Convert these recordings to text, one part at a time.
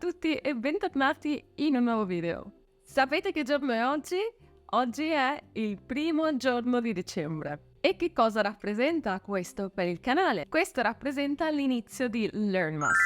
tutti e bentornati in un nuovo video. Sapete che giorno è oggi? Oggi è il primo giorno di dicembre. E che cosa rappresenta questo per il canale? Questo rappresenta l'inizio di Learnmas.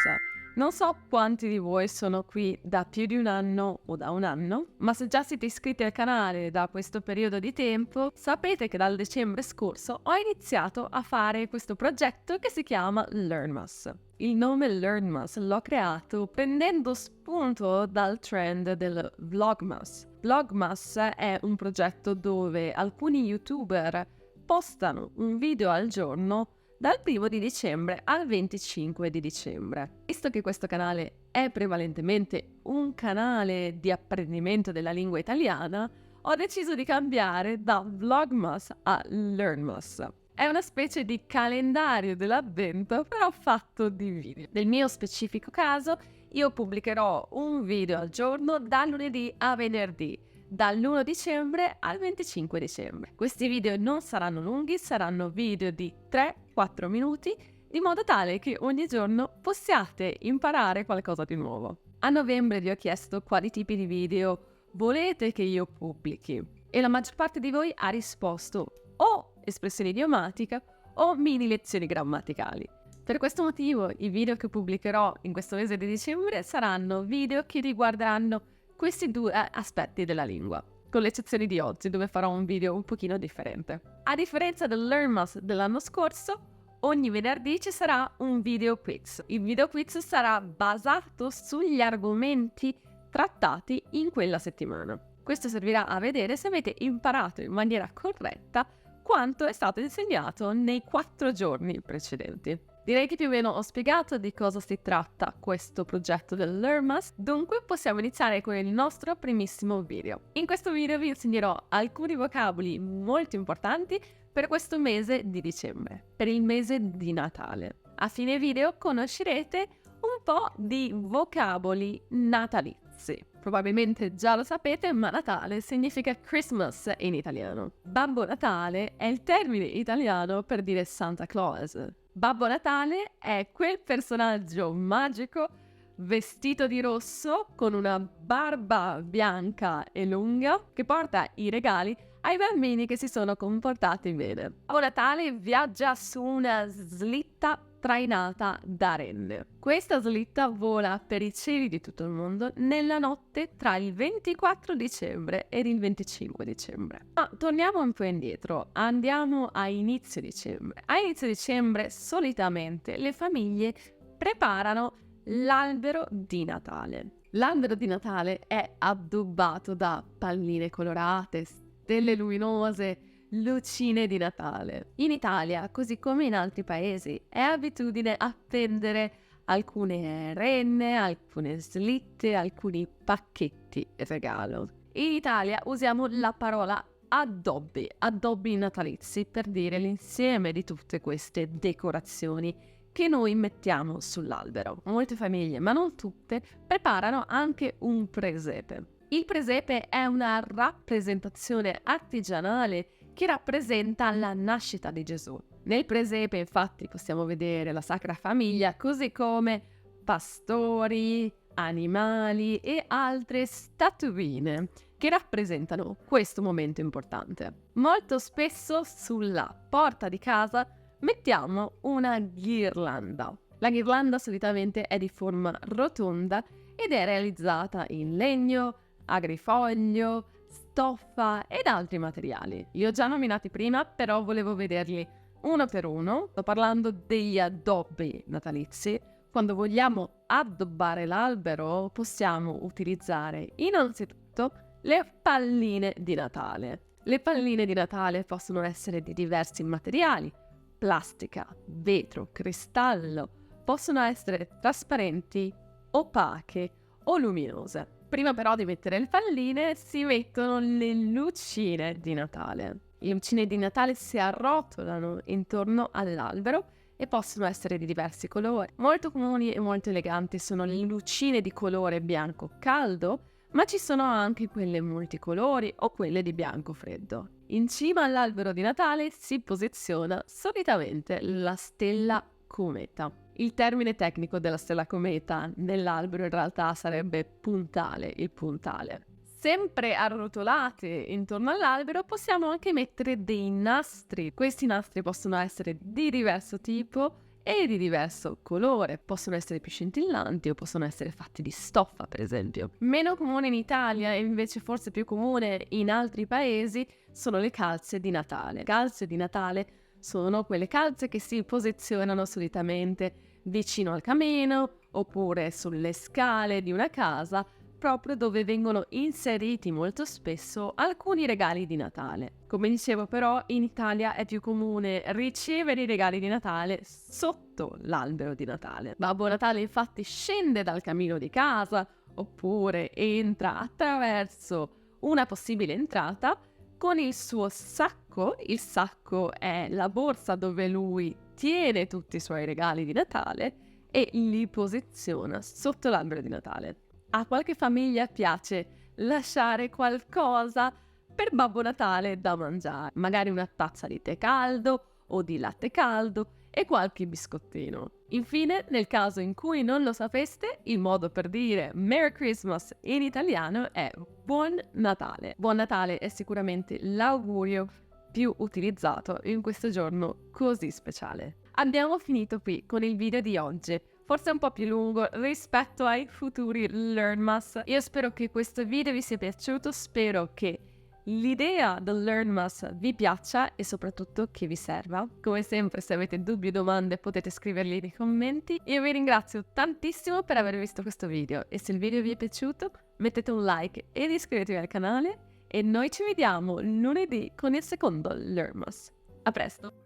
Non so quanti di voi sono qui da più di un anno o da un anno, ma se già siete iscritti al canale da questo periodo di tempo, sapete che dal dicembre scorso ho iniziato a fare questo progetto che si chiama Learnmas. Il nome Learnmas l'ho creato prendendo spunto dal trend del Vlogmas. Vlogmas è un progetto dove alcuni YouTuber postano un video al giorno dal 1 di dicembre al 25 di dicembre. Visto che questo canale è prevalentemente un canale di apprendimento della lingua italiana, ho deciso di cambiare da Vlogmas a Learnmas. È una specie di calendario dell'avvento, però fatto di video. Nel mio specifico caso, io pubblicherò un video al giorno da lunedì a venerdì, dall'1 dicembre al 25 dicembre. Questi video non saranno lunghi, saranno video di 3-4 minuti, in modo tale che ogni giorno possiate imparare qualcosa di nuovo. A novembre vi ho chiesto quali tipi di video volete che io pubblichi e la maggior parte di voi ha risposto o espressioni idiomatiche o mini lezioni grammaticali. Per questo motivo i video che pubblicherò in questo mese di dicembre saranno video che riguarderanno questi due aspetti della lingua, con l'eccezione di oggi dove farò un video un pochino differente. A differenza del Learnmas dell'anno scorso, ogni venerdì ci sarà un video quiz. Il video quiz sarà basato sugli argomenti trattati in quella settimana. Questo servirà a vedere se avete imparato in maniera corretta quanto è stato insegnato nei 4 giorni precedenti. Direi che più o meno ho spiegato di cosa si tratta questo progetto del Learnmas, dunque possiamo iniziare con il nostro primissimo video. In questo video vi insegnerò alcuni vocaboli molto importanti per questo mese di dicembre, per il mese di Natale. A fine video conoscerete un po' di vocaboli natalizi. Probabilmente già lo sapete, ma Natale significa Christmas in italiano. Babbo Natale è il termine italiano per dire Santa Claus. Babbo Natale è quel personaggio magico vestito di rosso con una barba bianca e lunga che porta i regali ai bambini che si sono comportati bene. Babbo Natale viaggia su una slitta trainata da renne. Questa slitta vola per i cieli di tutto il mondo nella notte tra il 24 dicembre ed il 25 dicembre. Ma torniamo un po' indietro, andiamo a inizio dicembre. A inizio dicembre solitamente le famiglie preparano l'albero di Natale. L'albero di Natale è addobbato da palline colorate, stelle luminose, lucine di Natale. In Italia, così come in altri paesi, è abitudine appendere alcune renne, alcune slitte, alcuni pacchetti regalo. In Italia usiamo la parola addobbi natalizi per dire l'insieme di tutte queste decorazioni che noi mettiamo sull'albero. Molte famiglie, ma non tutte, preparano anche un presepe. Il presepe è una rappresentazione artigianale che rappresenta la nascita di Gesù. Nel presepe, infatti, possiamo vedere la Sacra Famiglia, così come pastori, animali e altre statuine che rappresentano questo momento importante. Molto spesso sulla porta di casa mettiamo una ghirlanda. La ghirlanda solitamente è di forma rotonda ed è realizzata in legno, agrifoglio, stoffa ed altri materiali. Li ho già nominati prima, però volevo vederli uno per uno. Sto parlando degli addobbi natalizi. Quando vogliamo addobbare l'albero possiamo utilizzare innanzitutto le palline di Natale. Le palline di Natale possono essere di diversi materiali: plastica, vetro, cristallo, possono essere trasparenti, opache o luminose. Prima però di mettere le palline si mettono le lucine di Natale. Le lucine di Natale si arrotolano intorno all'albero e possono essere di diversi colori. Molto comuni e molto eleganti sono le lucine di colore bianco caldo, ma ci sono anche quelle multicolori o quelle di bianco freddo. In cima all'albero di Natale si posiziona solitamente la stella cometa. Il termine tecnico della stella cometa nell'albero in realtà sarebbe puntale, il puntale. Sempre arrotolate intorno all'albero possiamo anche mettere dei nastri. Questi nastri possono essere di diverso tipo e di diverso colore, possono essere più scintillanti o possono essere fatti di stoffa, per esempio. Meno comune in Italia e invece forse più comune in altri paesi sono le calze di Natale. Calze di Natale sono quelle calze che si posizionano solitamente vicino al camino oppure sulle scale di una casa, proprio dove vengono inseriti molto spesso alcuni regali di Natale. Come dicevo però, in Italia è più comune ricevere i regali di Natale sotto l'albero di Natale. Babbo Natale infatti scende dal camino di casa oppure entra attraverso una possibile entrata con il suo sacco. Il sacco è la borsa dove lui tiene tutti i suoi regali di Natale e li posiziona sotto l'albero di Natale. A qualche famiglia piace lasciare qualcosa per Babbo Natale da mangiare, magari una tazza di tè caldo o di latte caldo e qualche biscottino. Infine, nel caso in cui non lo sapeste, il modo per dire Merry Christmas in italiano è Buon Natale. Buon Natale è sicuramente l'augurio più utilizzato in questo giorno così speciale. Abbiamo finito qui con il video di oggi. Forse un po' più lungo rispetto ai futuri Learnmas. Io spero che questo video vi sia piaciuto, spero che l'idea del Learnmas vi piaccia e soprattutto che vi serva. Come sempre, se avete dubbi o domande potete scriverli nei commenti. Io vi ringrazio tantissimo per aver visto questo video e se il video vi è piaciuto mettete un like ed iscrivetevi al canale e noi ci vediamo lunedì con il secondo Learnmas. A presto!